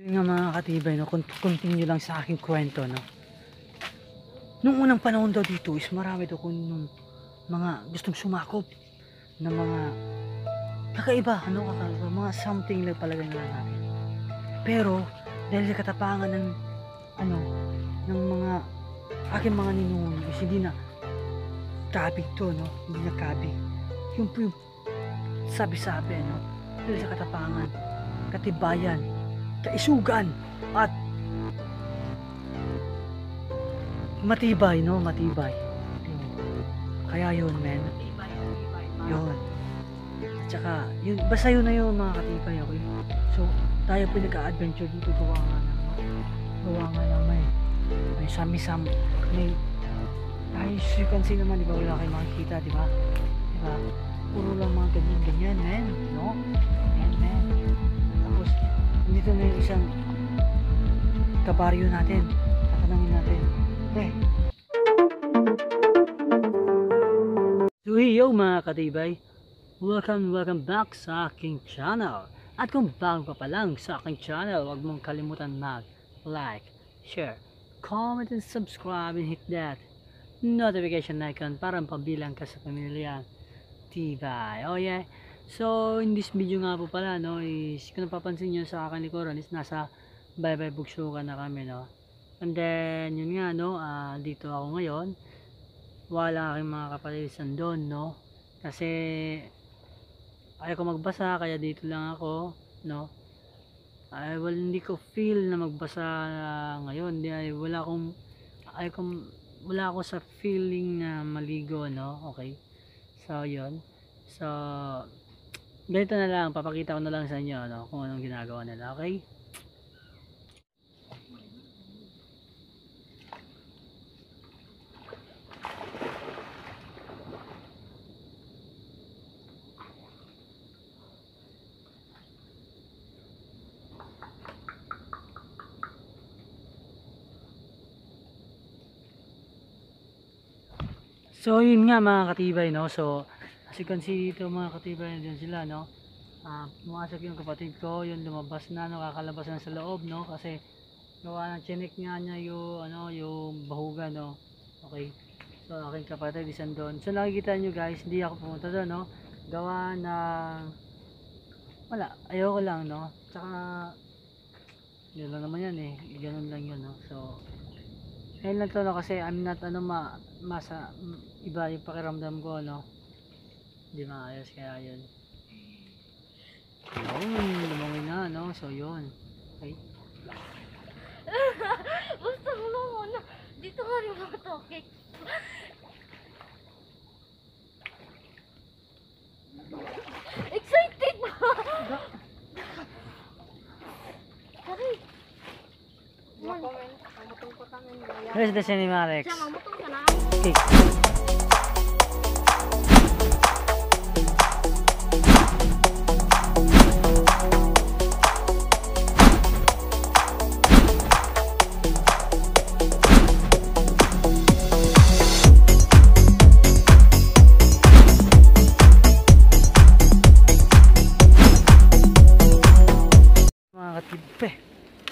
Yun nga mga katibay, no? Continue lang sa aking kwento, no? Nung unang panahon daw dito is marami daw kung mga gustong sumakop na mga kakaiba, ano, kakaiba, mga something lang palagay na lang natin. Pero dahil sa katapangan ng ano, ng mga aking mga ninuno is hindi na kabig to, no? Hindi na kabig. Yung po yung sabi-sabi, no? Dahil sa katapangan, katibayan, kaisugan, at matibay, no? Matibay. Kaya yun, men. Yun. At saka, yun, basta yun na yun mga katibay, okay? So, tayo po nagka-adventure dito, gawa nga lang, no? Gawa nga lang, may sami-sam, may, as you can see naman, di ba, wala kayong makikita, di ba? Di ba? Puro lang mga ganyan-ganyan, men, no? Men. Tapos, dito na yung isang kabaryo natin. Tatanungin natin. So yo mga katibay, welcome back sa aking channel. At kung bago ka pa lang sa aking channel, huwag mong kalimutan mag-like, share, comment, and subscribe, and hit that notification icon para pabilang ka sa pamilyang tibay. Oh yeah. So in this video nga po pala, no, is kung napapansin nyo sa aking likuran is nasa Baybay Bugsukan na kami, no. And then yun nga, no, dito ako ngayon. Wala aking mga kapatid doon, no, kasi ayaw ko magbasa kaya dito lang ako, no. Hindi ko feel na magbasa ngayon. Wala ako sa feeling na maligo, no. Okay, so yun. So ganito na lang, papakita ko na lang sa inyo, no, kung anong ginagawa nila. Okay. So yun nga mga katibay, no. So as you can see dito mga katibay, dyan sila, no. Pumasok yung kapatid ko, yun lumabas na, no, kakalabas na sa loob, no, kasi gawa ng chinik nga niya yung ano, yung bahugan, no. Okay, so aking kapatid isan doon. So nakikita nyo guys, hindi ako pumunta doon, no, gawa ng wala, ayoko lang, no. Tsaka yun lang naman yan eh, ganun lang yun, no. So ngayon lang to, no, kasi I'm not iba yung pakiramdam ko, no, hindi maayos, kaya yun. Yun, lumangin na, no, so yun. Okay. Basta mo lang muna. Dito nga rin mga tokek. Excited ba? Sorry. Mamutong ko kami. Where's the cinematics? Siya, mamutong ka na. Okay.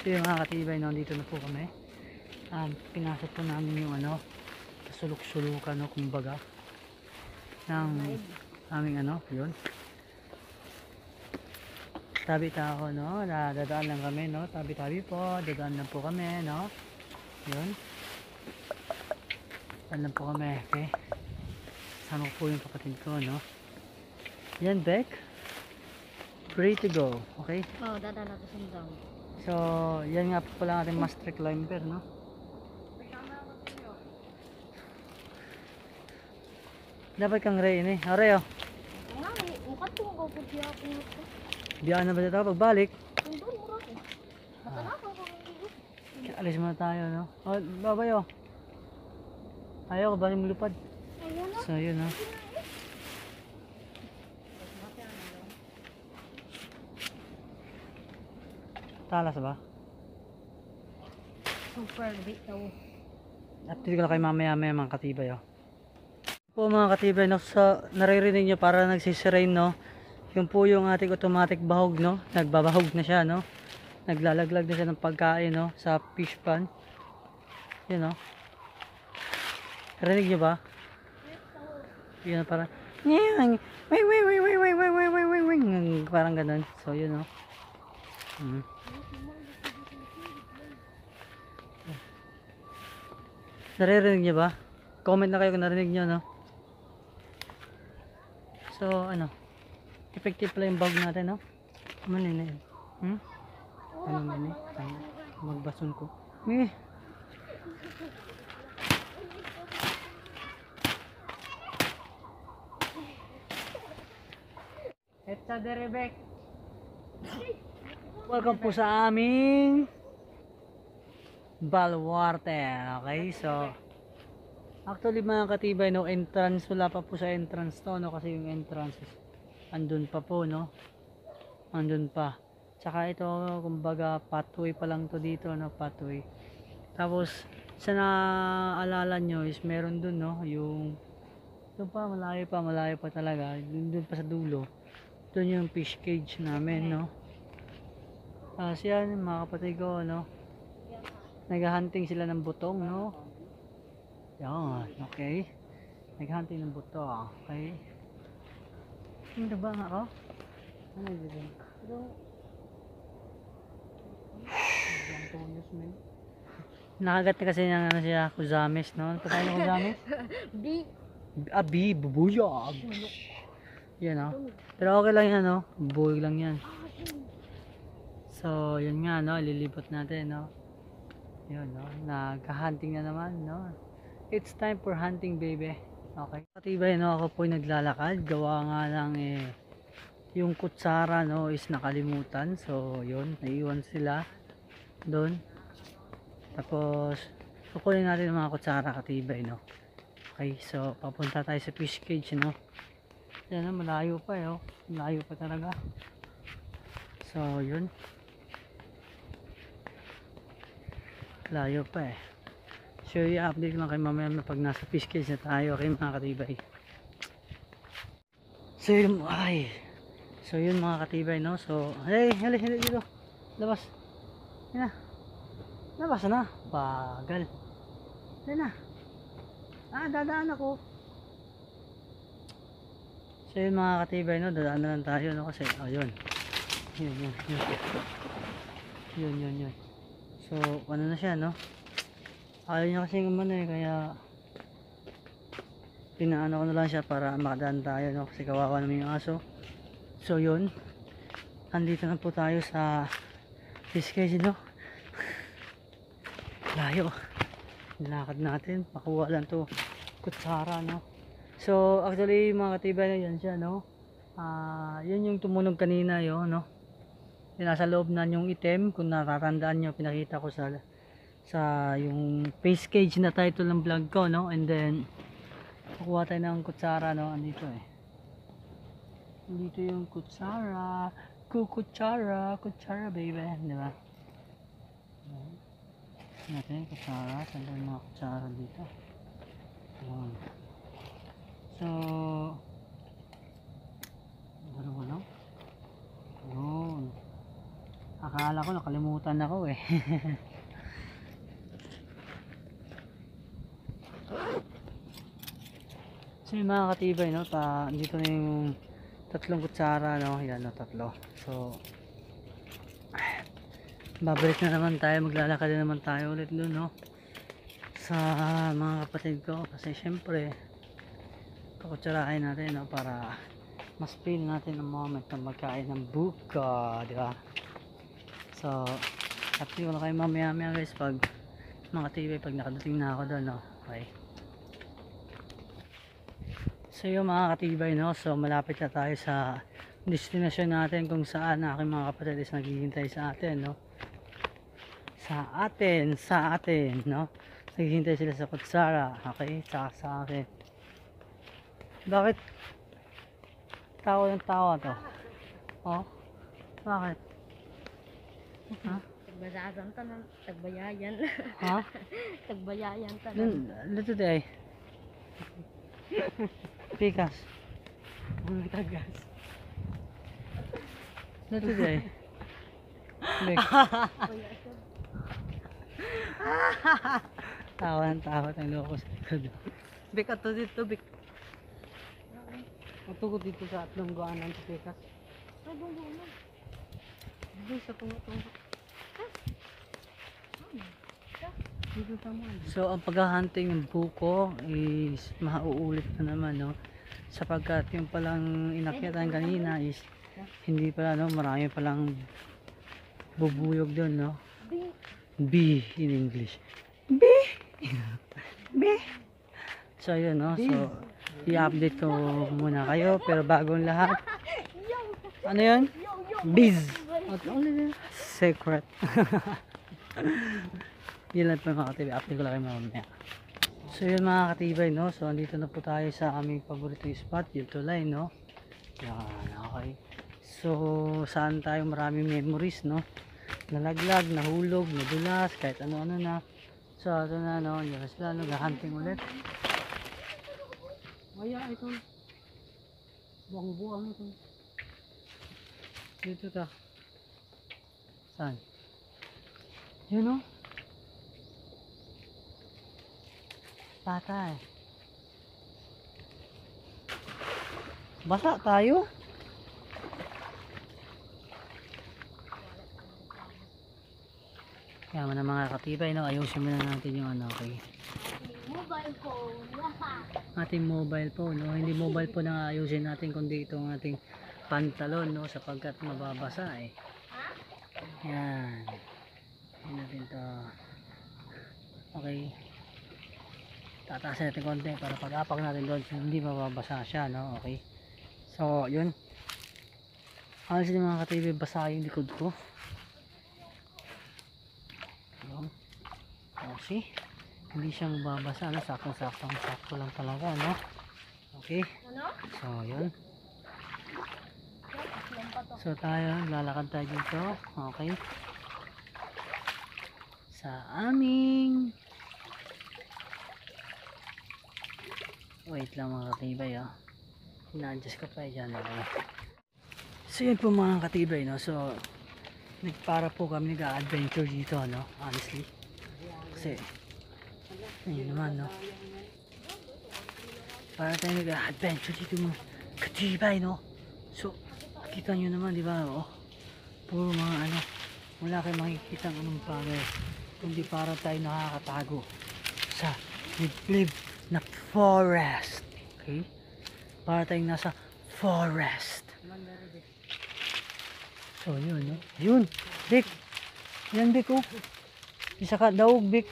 Mga katibay, no, dito na po kami. Pinasok po namin yung ano, sulok-sulukan, no, kumbaga ng aming ano, yun. Tabi-tabi, no, dadaan lang kami, no, tabi-tabi po, dadaan lang po kami, no, yun. Dadaan lang po kami, okay. Sama ko po yung kapatid ko, no. Yan, Beck. Free to go, okay. Dadaan natin sa down. So, yan nga po pala ating master climber, no? Dapat kang Ray, eh. Ray, oh. Nga, mukat ko magpapag siya ako nito. Biyaan na ba dito pagbalik? Doon, mura ko. Matanakaw ko ng Alis muna tayo, no? Oh, babay, oh. Ayaw ko, balik mo lupad. Ayun na. So, yun, no? Talas ba? Super big daw. Update ko na kayo mamaya-maya mga katibay, oh. Po mga katibay, no, sa naririnig nyo para nagsisirain, no, yun po yung ating automatic bahog, no, nagbabahog na siya, no, Naglalaglag na siya ng pagkain, no, sa fish pan. Yun, no. Rinig niyo ba? Yun, parang parang ganun. So, yun, no. Naririnig niyo ba? Comment na kayo kung narinig niyo, no. So, ano, effective pala yung bag natin, no. Manini. Ano mani? Magbason ko. Etsa derebek. Welcome po sa aming baluarte. Okay, so actually mga katibay, no, entrance, wala pa po sa entrance to, no, kasi yung entrance andun pa po, no, andun pa. Tsaka ito, kumbaga pathway pa lang to dito, no, pathway. Tapos sa naalala nyo is meron dun, no, yung doon pa, malayo pa talaga, dun pa sa dulo, dun yung fish cage namin, no. Yan mga kapatid ko, no, naghahunting sila ng butong, no. Yan, okay, naghahunting ng buto, okay. Hindi ba nga ako? Ano dito? Nakagat na kasi ng ano siya, kuzames, no? Ano pa tayo ng kuzames? Bubuyog. Yan, no? Pero okay lang yan, no? Bubuyog lang yan. So, yun nga, no? Lilibot natin, no? Yun, no? Nag-hunting na naman, no? It's time for hunting, baby. Okay. Katibay, no? Ako po naglalakad. Gawa nga lang, yung kutsara, no, is nakalimutan. So, yun. Naiwan sila doon. Tapos, kukunin natin ang mga kutsara, katibay, no? Okay, so, papunta tayo sa fish cage, no? Yan, no? Malayo pa, oh. Malayo pa talaga. So, yun. Layo pa, So, i-update lang kayo mamaya pag nasa fish cage na tayo, okay, mga katibay. So, yun, So, yun mga katibay, no? So, hey, dito. Labas. Yan na. Labas na. Bagal. Yan na. Dadaan ako. So, yun mga katibay, no? Dadaan na lang tayo, no? Kasi, yun. Yun. So, ano na siya, no? Ayaw niya kasi umano, kaya pinaano ko na lang siya para makadaan tayo, no? Kasi kawawa naman yung aso. So, yun. Andito na po tayo sa fish cage, no? Layo. Nilakad natin. Makuha lang to kutsara, no? So, actually, mga katibay, yan siya, no? Yan yung tumunog kanina, yun, no? Yung nasa loob na yung item. Kung natatandaan nyo, pinakita ko sa yung face cage na title ng vlog ko, no? And then, kukuha tayo ng kutsara, no? Andito, Dito yung kutsara. Kutsara, baby. Diba? Natin kutsara. Saan yung mga kutsara dito? Ayan. So, ano? Ayan. Akala ko nakalimutan ako, So, yung mga katibay, no? Dito na yung tatlong kutsara, no? Yan, no? Tatlo. So, babalik na naman tayo, maglalakad na naman tayo ulit doon, no? Sa mga kapatid ko, kasi syempre kukutsarahin natin, no? Para mas feel natin ang moment na magkain ng buka, di ba? So, happy ko na kayo mamaya guys pag mga TV, pag nakadating na ako doon, no? Okay. So yung mga katibay, no? So malapit na tayo sa destination natin, kung saan aking mga kapatid is naghihintay sa atin, no? Sa atin, no? Naghihintay sila sa kutsara, okay? Tsaka sa akin. Bakit tawa to? Oh? Bakit? Ha? Tagbayayan tanan. Tagbayayan. Ha? Tagbayayan tanan. Dito day. Pikas. Ano tagas? Dito day. Bek. Tawa ng tawa ang loko sa likod. Bek, ato dito, Bek. Ato ko dito sa atlong guanan sa Pekas. Ay, bungo. Dito sa tungo-tungo. Dito sa mga. So, ang paghahunting ng buko is mauulit na naman, no? Sapagkat yung palang inakyatan kanina is hindi pala, no? Marami palang bubuyog doon, no? B in English. B! B! So, yun, no? So, i-update ko muna kayo. Pero bagong lahat, ano yun? Biz! Secret. Yun lang po mga katibay. Update ko lang kayo mamaya. So yun mga katibay, no? So andito na po tayo sa aming paboritong spot, yung tulay, no? Yan, okay. So saan tayo maraming memories, no? Nalaglag, nahulog, nadulas, kahit ano-ano na. So ito na, no? Yan na sila, nag-hunting ulit. Maya, ito. Buwang-buwang ito. Dito ta. Saan? Yun, no? Patay. Basa tayo. Kaya mo na mga katibay, no? Ayusin muna natin yung ano, okay? Mobile phone. Ating mobile phone, no? Hindi mobile phone na ayusin natin, kundi itong ating pantalon, no? Sapagkat mababasa, eh. Yan. Yan natin to. Okay. Tataasin natin konti para pag-apak natin doon hindi mababasa siya, no? Okay. So, yun. Halos yung mga katibay, basa yung likod ko. Yun. Okay. Hindi siya mababasa, no? Sakto lang talaga, no? Okay. Ano? So, yun. So, tayo, lalakad tayo dito. Okay. Sa aming wait lang mga katibay, oh. Na-adjust ko pa dyan, okay. So yun po mga katibay, no? So nagpara po kami nag-adventure dito, no? Honestly kasi ayun naman, no? Para tayo nag-adventure dito mga katibay, no? So kita nyo naman, di ba, oh? Puro mga ano, wala kayong makikita anong bagay, kundi para tayo nakakatago sa liblib na forest. Okay? Para tayong nasa forest. So yun, no? Yun, Bik. Yan, Bik, oh. Isa ka daw, Bik.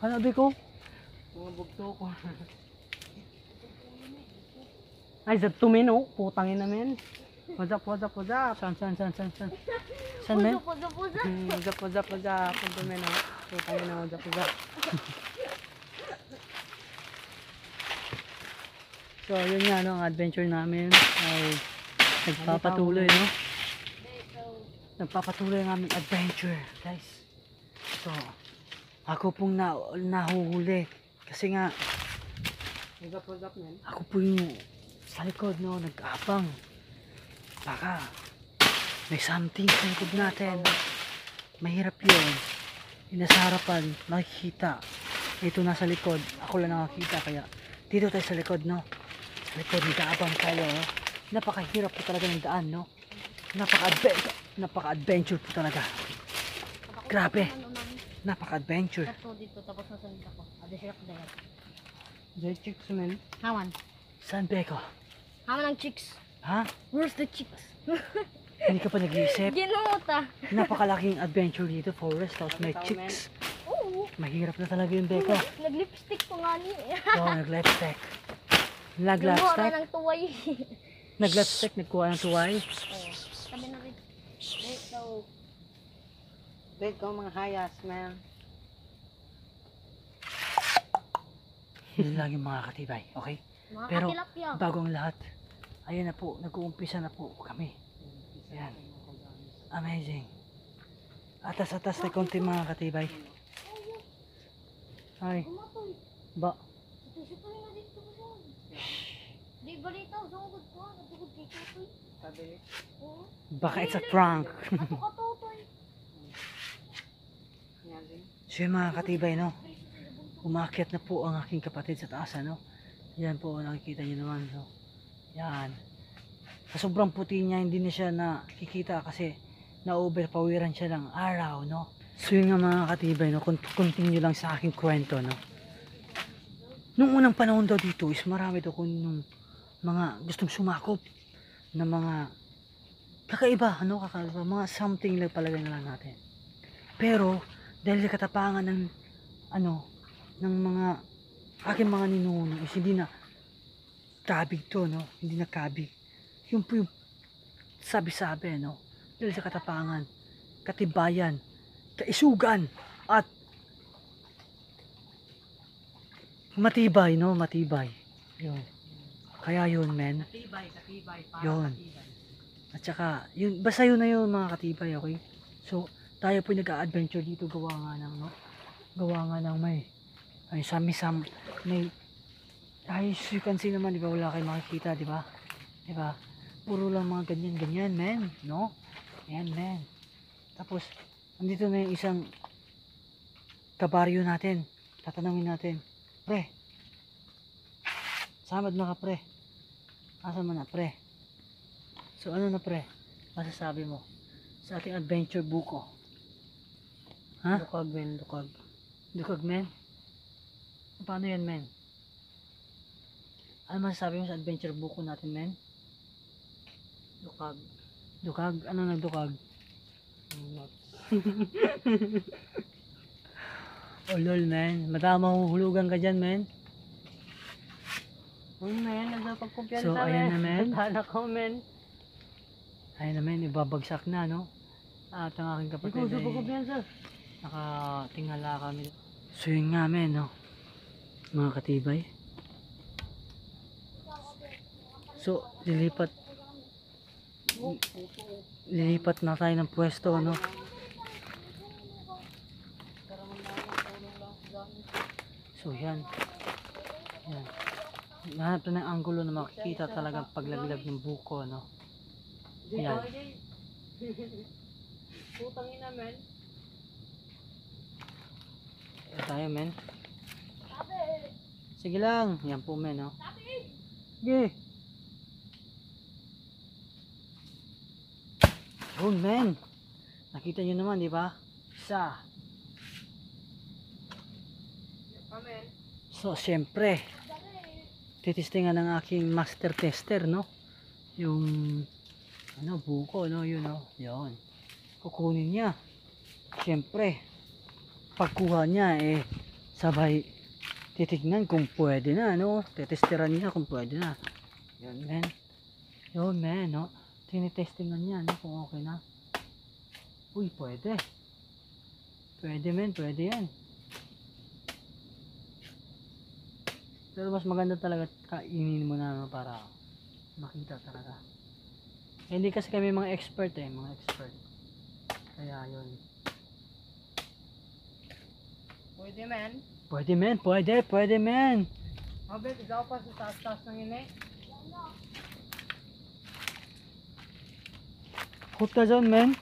Kala, Bik, oh. Mga bugto ko. Ay, tumin, oh. Putangin namin. What's up? San? San, men? What's up? Tumin, oh. Putangin na, what's up? So, yun nga, no, ang adventure namin ay nagpapatuloy, no? Nagpapatuloy ang aming adventure, guys. So, ako pong nahuhuli. Kasi nga, ako po yung sa likod, no, nag-abang. Baka, may something sa likod natin. Mahirap yun. Yung nasa harapan, makikita. Ito nasa likod, ako lang nakakita. Kaya, dito tayo sa likod, no? Sa likod, nag-aabang tayo, no? Napakahirap po talaga ng daan, no? Napaka-adventure po talaga. Grabe. Napaka-adventure. Tapos dito, tapos nasunod ako. Adesirap dahil. Jay chicks, man. Haman. Saan, Beko? Haman ang chicks. Ha? Where's the chicks? Hindi ka pa nag-iisip? Ginuta. Napakalaking adventure dito, forest, tapos may chicks. Oo. Mahirap na talaga yung Beko. Nag-lipstick ko nga ni. Oo, nag-lipstick. Lumuha Nag-lipstick? ng tuway. Nag-lipstick, nagkuha ng tuway. Sabi na rin. So, Beko mga hayas, man. Yun lang yung mga katibay, okay? mga Pero, katilapia. bago ang lahat, ayan na po, nag-uumpisa na po kami. Ayan. Amazing. Atas-atas na konti mga katibay. Ay, Kumatoy. ba? Ito siya pa rin na dito ba? Di ba dito? Sungod ko. Natugod kay Kutoy. Pabili. Oo. Baka it's a prank. Kato-katotoy. Yan din. So yun mga katibay, no? Umakyat na po ang aking kapatid sa taas, ano? Yan po, nakikita nyo naman, no? Yan. Sa sobrang puti niya, hindi na siya nakikita kasi na-overpoweran siya ng araw, no? So yun nga mga katibay, no? Continue lang sa aking kwento, no? Nung unang panahon daw dito is marami daw kung nung mga gustong sumakop na mga kakaiba, ano? Kakaiba, mga something lang palagay na lang natin. Pero, dahil sa katapangan ng, ano, ng mga aking mga ninuno is hindi na kabig to, no? Hindi na kabig. Yung po yung sabi-sabi, no? Dahil sa katapangan, katibayan, kaisugan, at matibay, no? Matibay. Yun. Kaya yun, men. Katibay, para Yun. katibay. At saka, yun, basta yun na yun, mga katibay, okay? So, tayo po nag-a-adventure dito, gawa nga ng, no? Gawa nga ng may sami-sam, may, as you can see naman, di ba, wala kayong makikita, di ba? Di ba? Puro lang mga ganyan-ganyan, men, no? Ayan, men. Tapos, andito na yung isang kabaryo natin. Tatanungin natin, pre, samad na ka, pre. Asa mo na, pre? So, ano na, pre? Masasabi mo sa ating adventure buko? Ha? Dukag, men, dukag. Dukag, men? Paano yan, men? Ano masasabi mo sa adventure buko natin, men? Dukag. Dukag? Ano nagdukag? Oh, lol, men. Matama huhulugan ka dyan, men. Uy, men, nagpagkumpiyansa, So, ayan na, men. Tala ko, men. Ayun na, men. Ibabagsak na, no? At ang aking kapatid Ikaw, ay kumpiyansa. nakatingala kami. So, yun nga, men, no? Mga katibay. So, lilipat na tayo ng pwesto, no? So, yan. Yan. Nahanap na ng anggulo na makikita talagang paglaglag ng buko, no? Yan. Putang ina, men. Ito tayo, men. Sige lang. Yan po, men, no? Sige. Yun, men. Nakita nyo naman, di ba? Isa. Amen. So, syempre, titistingan ng aking master tester, no? Yung, ano, buko, no? Yun, no? Yun. Kukunin niya. Syempre, pagkuha niya, sabay titignan kung pwede na, no? Titesteran niya kung pwede na. Yun, men. Yun, men, no? Tinitestingan niya, no? Kung okay na. Uy, pwede. Pwede, men. Pwede yan. Pero mas maganda talaga kainin mo na, no, para makita talaga. Hindi kasi kami mga expert, mga expert. Kaya yun. Pwede, men. Pwede, men. Pwede, men. Mabit, ikaw pa sa taas-taas ng ini. Hook ka dyan, men.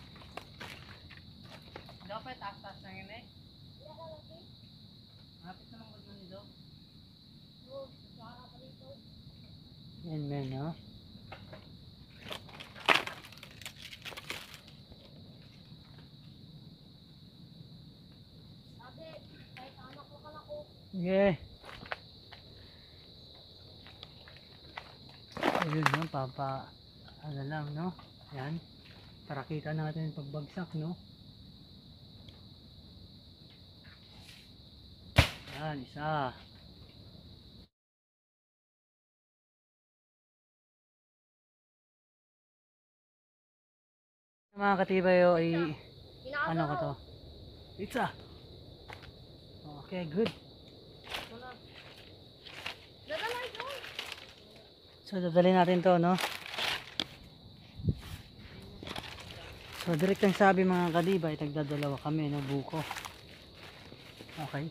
Ikaw pa taas-taas ng ini. Mapit naman ko dun nito. Yan, men, no? Okay. Ayun, no? Ano lang, no? Yan. Para kita natin yung pagbagsak, no? Yan, isa. Mga katibay, ay ano ko to? Pizza. Okay, good. Dadalay ko. So, dadalhin natin to, no? So, direktang sabi mga katibay, tagdadalawa kami, no? Buko. Okay.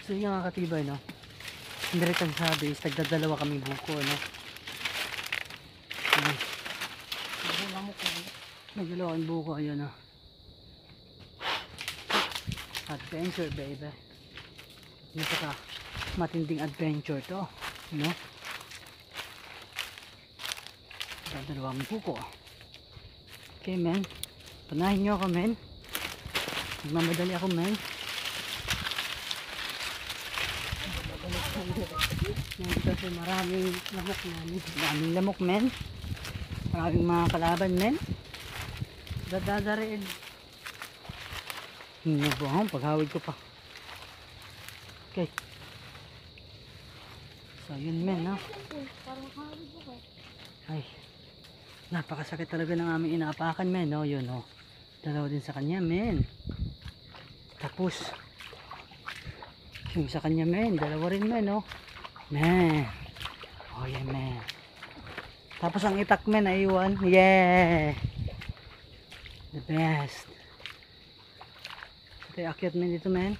So, yung mga katibay, no? Direktang sabi is tagdadalawa kami buko, no? Ayan. Nagdalawa kami buko, ayun, no? Adventure, baby. Napaka matinding adventure to, no? Dalawa kami buko. Okay, men. Panahin nyo ako, men. Nagmamadali ako, men. Kasi maraming lamok na. Maraming lamok, men. Maraming mga kalaban, men. Dadadarin. Hindi po ako. Paghawid ko pa. Okay. So, yun, men, no? Parang hawid ko. Ay. Napakasakit talaga ng aming inaapakan, men, no? Yun, no? Dalawa din sa kanya, men. Tapos, yung sa kanya, men. Dalawa rin, men, no? Men. Oh, yeah, men. Tapos ang itak, men, naiwan. Yeah. The best. Ito yung akyat, men, dito, men.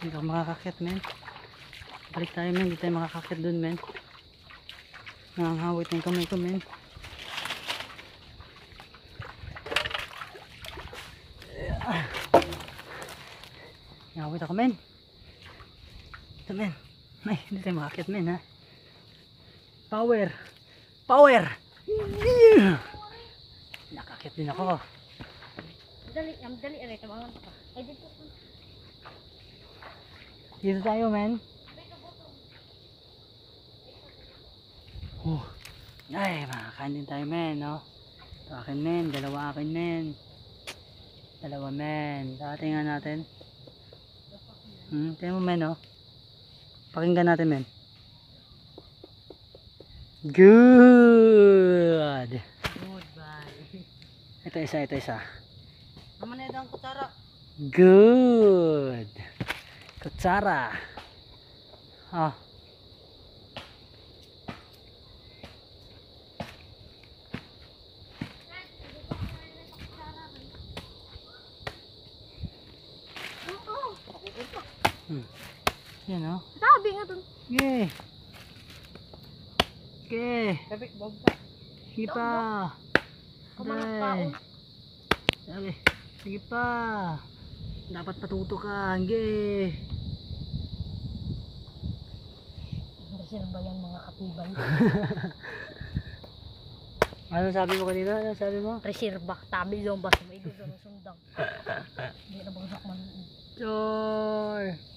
Hindi ako makakakyat, men. Balik tayo, men. Hindi tayo makakakyat dun, men. Nangangawit ng kamay ko, men. Nangangawit ako, men. Ito, men. Ay, hindi tayo makakakyat, men, ha. Power. Power. Nakakyat din ako. Dali, dali, aray, tabangan ka. Ay, dito. Dito tayo, men. Oh. Ay, makakain din tayo, men, no? Ito akin, men. Dalawa akin, men. Dalawa, men. Dating nga natin. Tingnan mo, men, no? Pakinggan natin, men. Good. Goodbye. Ito isa, ito isa. Naman na yung kutsara. Good. Kutsara. Oh. Yan, oh. Sabi nga dun. Okay. Okay. Sabi, bog ka. Sige pa. Kumanak tao. Sabi. Sige pa. Dapat patuto ka. Sige. Kasi ba yan mga katibay? Ano sabi mo kanina? Ano sabi mo? Reserva, tabi lang ba? May gusto ng sundang. Hindi na bagsak man. Sure.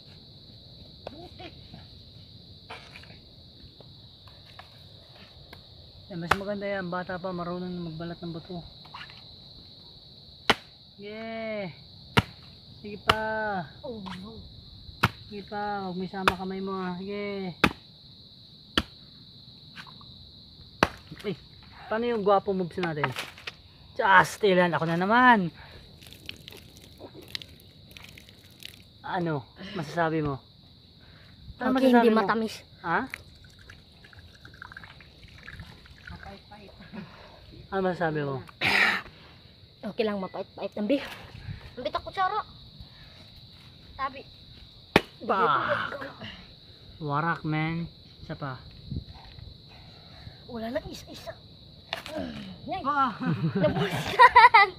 Eh, mas maganda yan. Bata pa, marunong na magbalat ng buto. Yeah. Sige pa. Oh no. Sige pa. Huwag may sama kamay mo. Sige. Ay, paano yung gwapo moves natin? Just ilan. Ako na naman. Ano? Masasabi mo? Ano Okay, masasabi hindi mo? matamis. Ha? Ano masasabi mo? Okay lang, mapait-pait ng beef. Ang bitak kutsara. Tabi. Bak! Warak, man. Isa pa. Wala na isa-isa. Yan. Ah! Nabusan.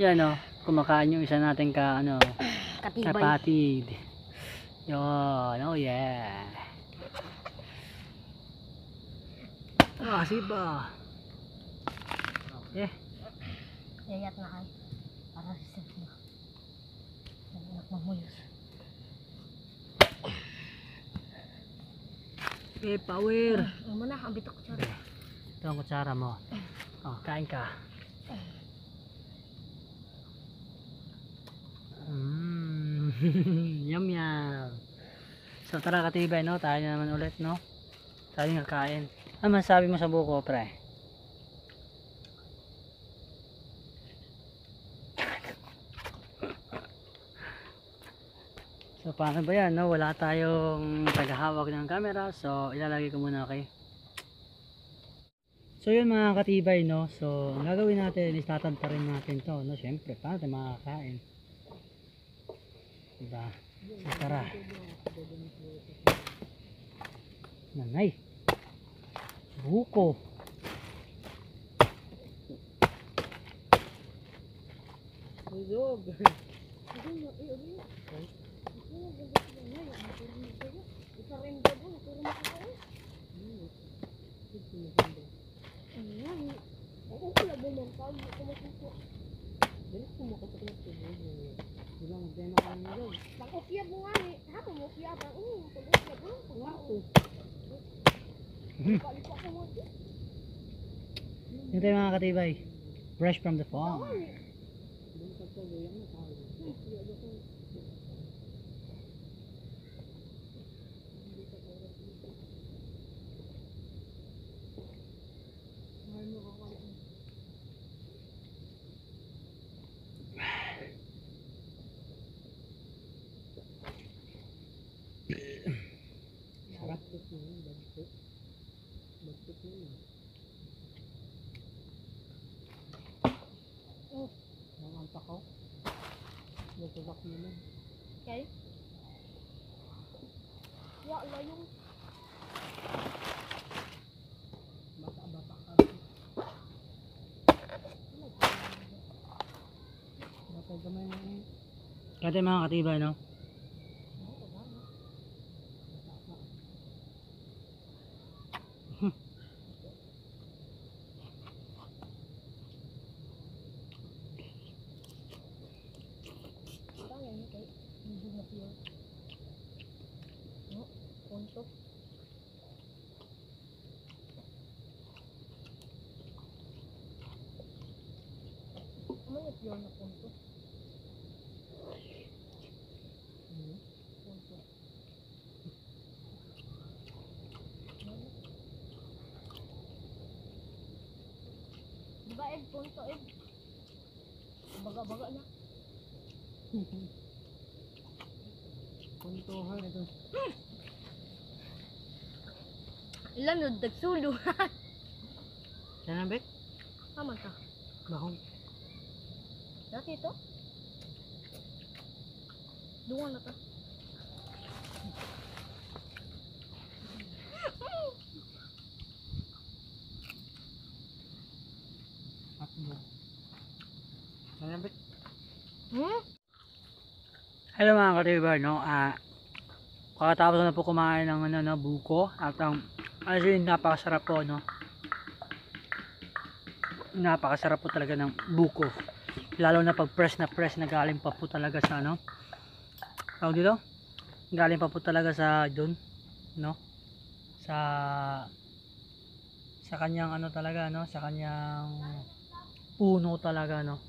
Yan, oh. Kumakain yung isa natin ka, ano, Katibay. kapatid. Yun. Oh, yeah. Ah, siba. Okay. Yayat na kayo. Para sa self na. Ang anak mamuyos. Okay, power. Ano mo na, ang bitak kutsara. Ito ang kutsara mo. Oh, kain ka. Yum yum. So tara katibay, no? Tayo na naman ulit, no? Tayo nga kain. Ano masasabi mo sa buko, pre? So paano ba yan, no? Wala tayong tagahawak ng camera. So ilalagay ko muna, okay? So yun mga katibay, no? So ang gagawin natin is tatantarin natin to, no? Siyempre, paano tayo makakain? Diba? So tara. Nanay. Buko. Busog. Yun tayo mga katibay. Fresh from the farm. Sarap. Ang takaw. Nagtulak naman. Okay. Wala yung Bata-bata ka. Bata gamay na eh. Kaya mga katibay, no? punto. Ano yung pure na punto? Punto. Diba egg? Punto egg? Baga-baga na. Puntuhan ito. Ilan nun? Dagsulo. Yan ang bet? Tama ka. Bahong. Dati ito? Dungan na ka. At mo. Yan ang bet? Hello mga ka-river, no? Kakatapos na po kumain ng buko at ang actually napakasarap po, no? Napakasarap po talaga ng buko. Lalo na pag fresh na galing pa po talaga sa tawag dito? Galing pa po talaga sa doon, no? Sa kanyang talaga, no? Sa kanyang puno talaga, no?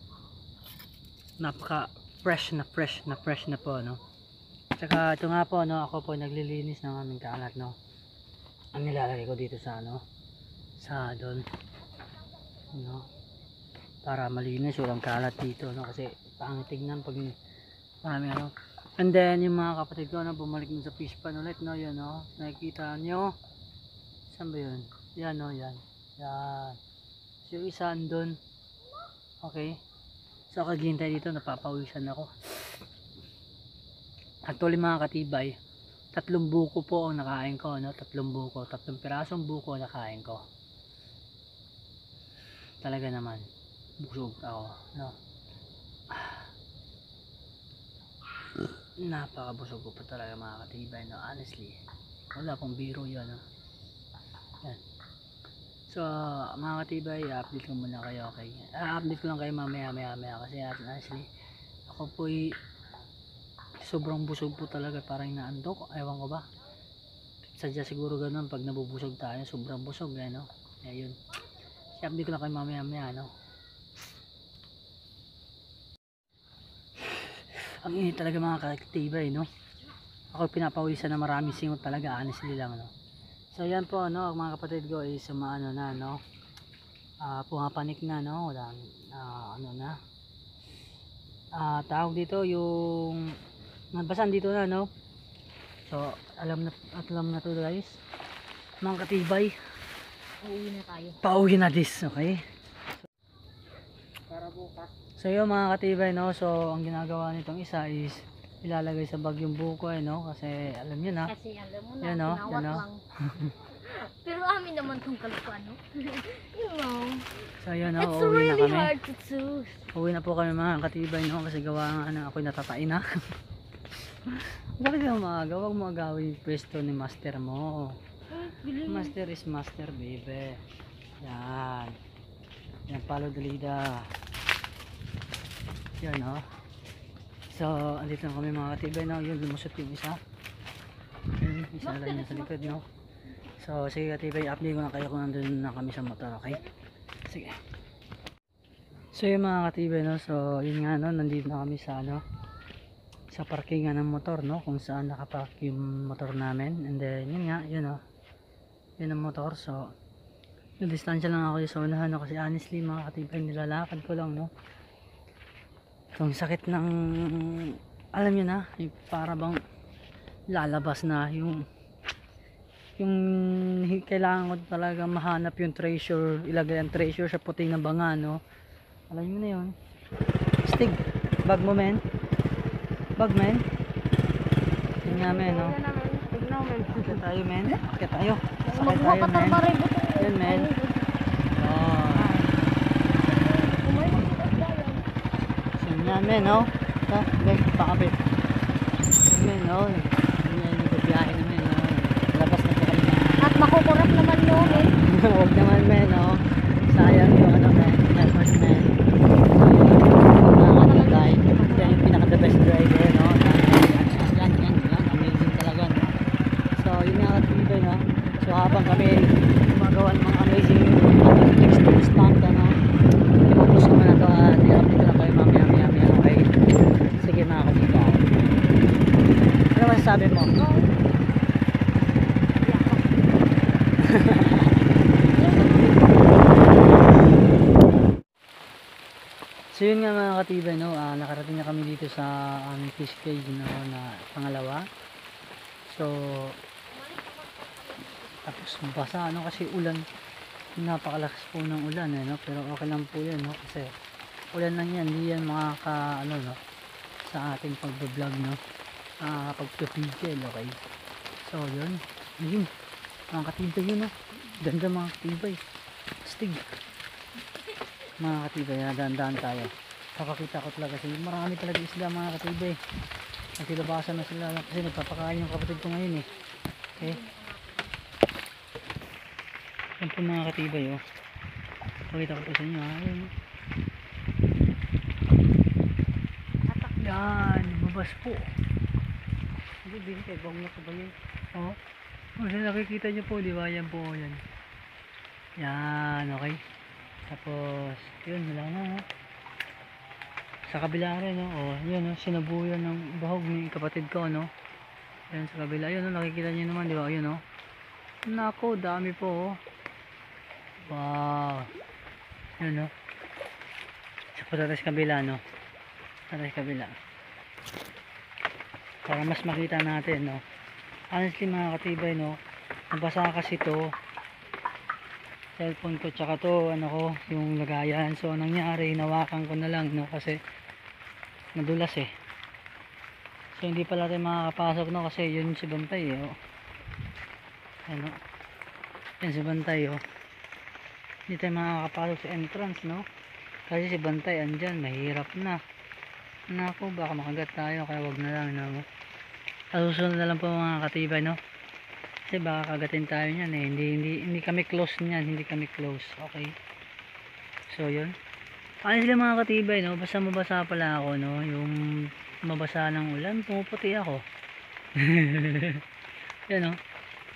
Napaka fresh na po, no? Tsaka ito nga po, no, ako po naglilinis ng aming kalat, no. Ang nilalagay ko dito sa sa doon, no, para malinis walang kalat dito, no, kasi pangit tignan pag maraming and then yung mga kapatid ko na bumalik din sa fish pan ulit, no, yun, no, nakikita nyo saan ba yun, yan, no, yan so yung isa andun, okay. So kaghintay dito, napapawisan ako. Actually mga katibay, 3 buko po ang nakain ko, no? 3 buko, 3 pirasong buko ang nakain ko. Talaga naman, busog ako, no? Napakabusog ko pa talaga mga katibay, no? Honestly, wala pong biro yun, no? Yan. So mga katibay, update ko muna kayo, okay? Update ko lang kayo mamaya kasi honestly ako po'y sobrang busog po talaga, parang naandok, ewan ko ba, sadya siguro ganun pag nabubusog tayo, sobrang busog, no? Ayun, update ko lang kayo mamaya, no? Ang init talaga mga katibay, no? Ako pinapawisan na maraming singot talaga, honestly lang, no? So yan po, no, mga kapatid ko is maano na, no, pumapanik na, no, walang tawag dito yung nabasan dito na, no. So alam na to guys, mga katibay, Uuwi na tayo. Pauwi na this, okay? Para bukas. So yun mga katibay, no? So ang ginagawa nitong isa is ilalagay sa bag yung buko, no? Kasi alam nyo na. Kasi alam mo na, Yan, no? tinawat Yan, no? lang. Pero amin naman tong kalikuan, no? You know, So yun, no? it's Uuwi na really kami. hard to choose. Uwi na po kami mga katibay, no? Kasi gawa nga na ako'y natatain na. Bakit ka maaga? Huwag mo agawin yung pwesto ni master mo. Master is master, baby. Yan. Yan, follow the leader. Yan, no? So, andito na kami mga katibay, no? Yun, lumusot yung isa. Yun, isa na lang yun sa likod, no? So, sige katibay, update ko na kayo kung nandun na kami sa motor, okay? Sige. So yung mga katibay, no, so yun nga, no, nandito na kami sa ano, sa parkingan ng motor, no, kung saan nakapark yung motor namin. And then yun nga, yun, no, yun ang motor. So yung distansya lang ako sa unahan, no, kasi honestly mga katibay, nilalakad ko lang, no. Yung sakit ng, alam nyo na, yung para bang lalabas na yung kailangan ko talaga mahanap yung treasure, ilagay ang treasure sa puting na banga, no. Alam nyo na yun. Stig, bag mo men. Bag men. Yun nga men, no. Sakit tayo men. Sakit tayo. Sakit tayo men. Yun men. Oh. Yun nga men, no. Ito, men, pakabit. Yun men, no. Yun nga, nagbibiyahe na men, no. Labas na po kami na. At makukurap naman yun, eh. Huwag naman men, no. Sayang yung ano men. Effort men. Yan yung pinaka the best driver, no. Yan, amazing talaga, no. So yun nga katibay, no. So habang kami gumagawa ng mga amazing tricks stunt, ano, ipupus ko na to at i-update ko lang kayo mamaya, okay? Sige mga katibay, ano masasabi mo? So yun nga mga katibay, no, nakarating na kami dito sa aming fish cage, no, na pangalawa. So tapos basa, ano, kasi ulan, napakalakas po ng ulan, no, pero okay lang po yan, no, kasi ulan lang yan, hindi yan makaka, ano, no, sa ating pagbablog, no, pagpipigil, okay. So yun, mga katibay yun, no, ganda mga katibay, stig. Mga katibay, dahan-dahan tayo. Kakakita ko talaga kasi marami talaga isda mga katibay. Nagsilabasan na sila kasi nagpapakain yung kapatid ko ngayon, eh. Okay. Yan po mga katibay, oh. Pakita ko po sa inyo, ha. Yan, lumabas po. Hindi, hindi kayo, bang na ba yun? Oh. Kung nakikita nyo po, di ba? Yan po, yan. Yan, okay. Tapos, yun, wala na, no? Sa kabila rin, no? O, yun, no? Sinabuyan ng bahog ni kapatid ko, no? Yan, sa kabila, yun, no? Nakikita nyo naman, di ba? Yun, no? Nako, dami po, oh. Wow. Yun, no? Sa patatas kabila, no? Patatas kabila. Para mas makita natin, no? Honestly, mga katibay, no? Nabasa kasi to cellphone ko, tsaka to ano ko, yung lagayan. So nangyari, hinawakan ko na lang, no, kasi nadulas, eh. So hindi pala tayo makakapasok, no, kasi yun si Bantay, eh, oh. Ano, yan si Bantay, oh. Hindi tayo makakapasok sa entrance, no, kasi si Bantay andyan, mahirap na. Naku, baka makagat tayo, kaya wag na lang, no. Susunod na lang po mga katibay, no, kasi baka kagatin tayo niyan, eh. Hindi kami close niyan, hindi kami close, okay. So yun, honestly mga katibay, no, basta mabasa pala ako, no, yung mabasa ng ulan, pumuputi ako. Yan, no.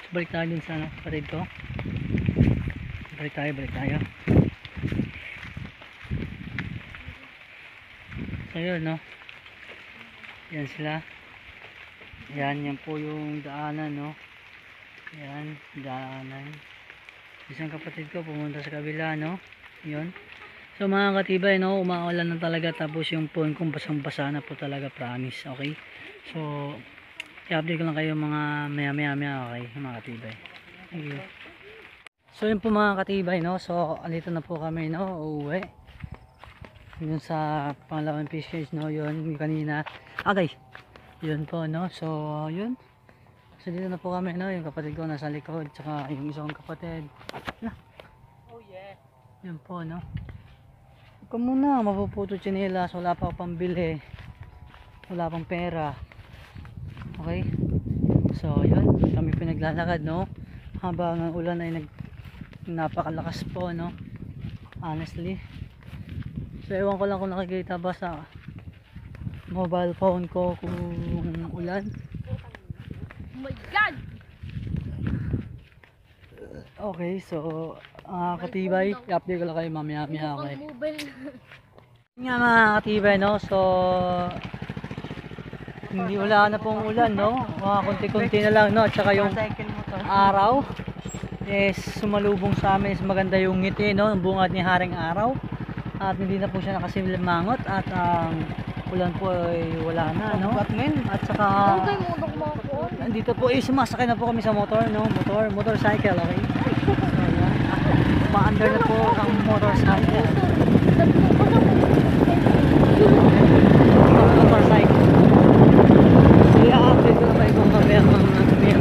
So, balik tayo dun sa kapatid ko. Balik tayo. So yun, no, yan sila. Yan po yung daanan, no. Yan, daanan. Isang kapatid ko pumunta sa kabila, no. Yun. So mga katibay, no, umaulan na talaga, tapos yung phone kong basang-basa na po talaga, promise, okay. So i-update ko lang kayo mga maya, okay mga katibay. Thank you. So yun po mga katibay, no? So andito na po kami, no? Uuwi. Yun sa pangalawang fishcage, no? Yun yung kanina. Okay. Yun po, no? So yun. So dito na po kami, no? Yung kapatid ko nasa likod. Tsaka yung isang kapatid. Oh yeah. Yun po, no? Huwag ka muna. Mapuputo tsinelas. Wala pa akong pambili. Wala pang pera. Okay. So yun. Kami pinaglalakad, no? Habang ang ulan ay napakalakas po, no? Honestly. So ewan ko lang kung nakikita ba sa mobile phone ko kung ulan. Oh my God! Okay, so katibay, i-update ko lang kayo mamaya, okay. Mobile. Yun nga mga katibay, no? So hindi wala na pong ulan, no? Konti-konti na lang, no? At saka yung araw is sumalubong sa amin, is maganda yung ngiti, no? Ang bungad ni Haring Araw. At hindi na po siya nakasimangot. At ulan po ay wala na, no? At saka Okay mo dong mga ko. nandito po, sumasakay na po kami sa motor, no? Motorcycle, okay? So yan, ma-under na po ang motorcycle. Motorcycle. So i-update ko na pa ibang mamaya mga kapatid.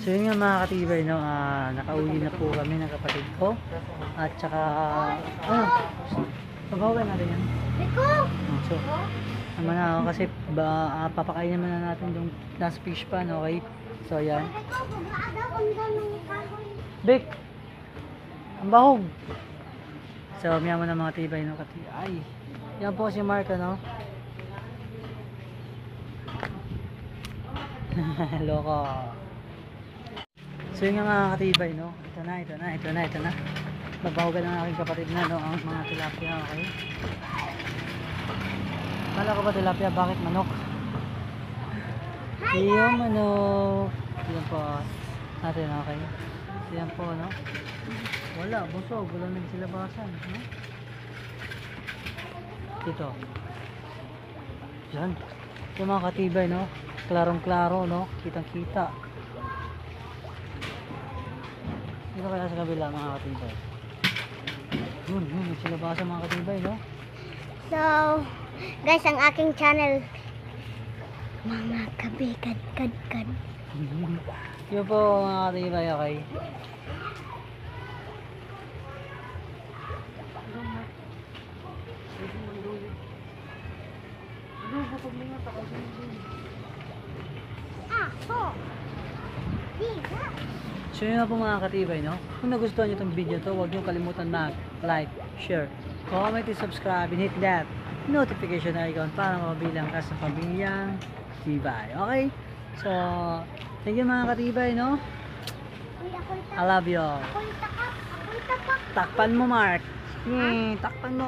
So yun nga mga katibay, no? Nakauwi na po kami ng kapatid ko. At saka pag-away natin yan. So naman na ako kasi papakain naman na natin yung last fish pan, okay? So yan. Big! Ang bahog! So miyaman na mga tibay, no? Ay! Yan po si Mark, no? Loko! So yun nga mga katibay, no? Ito na. Babawagan ng aking kapatid na, no? Ang mga tilapia, okay? Kala ko ba tilapia? Bakit manok? Yung manok. Yan po natin, okay? So yan po, no? Wala, busog. Wala nagsilabasan, no? Dito. Yan. Yung mga katibay, no? Klarong-klaro, no? Kitang-kita. Dito kaya sa kabila, mga katibay. Yun, nagsilabasan mga katibay, no? So, guys, ang aking channel, mga kabikad-kad-kad. Yun po mga katibay, okay? So yun nga po mga katibay, no? Kung nagustuhan nyo itong video to, huwag nyo kalimutan mag-like, share, comment, and subscribe, and hit that notification icon para mabilang ka sa pamilyang tibay. Okay? So, thank you mga katibay, no? I love you all. Takpan mo, Mark. Takpan mo.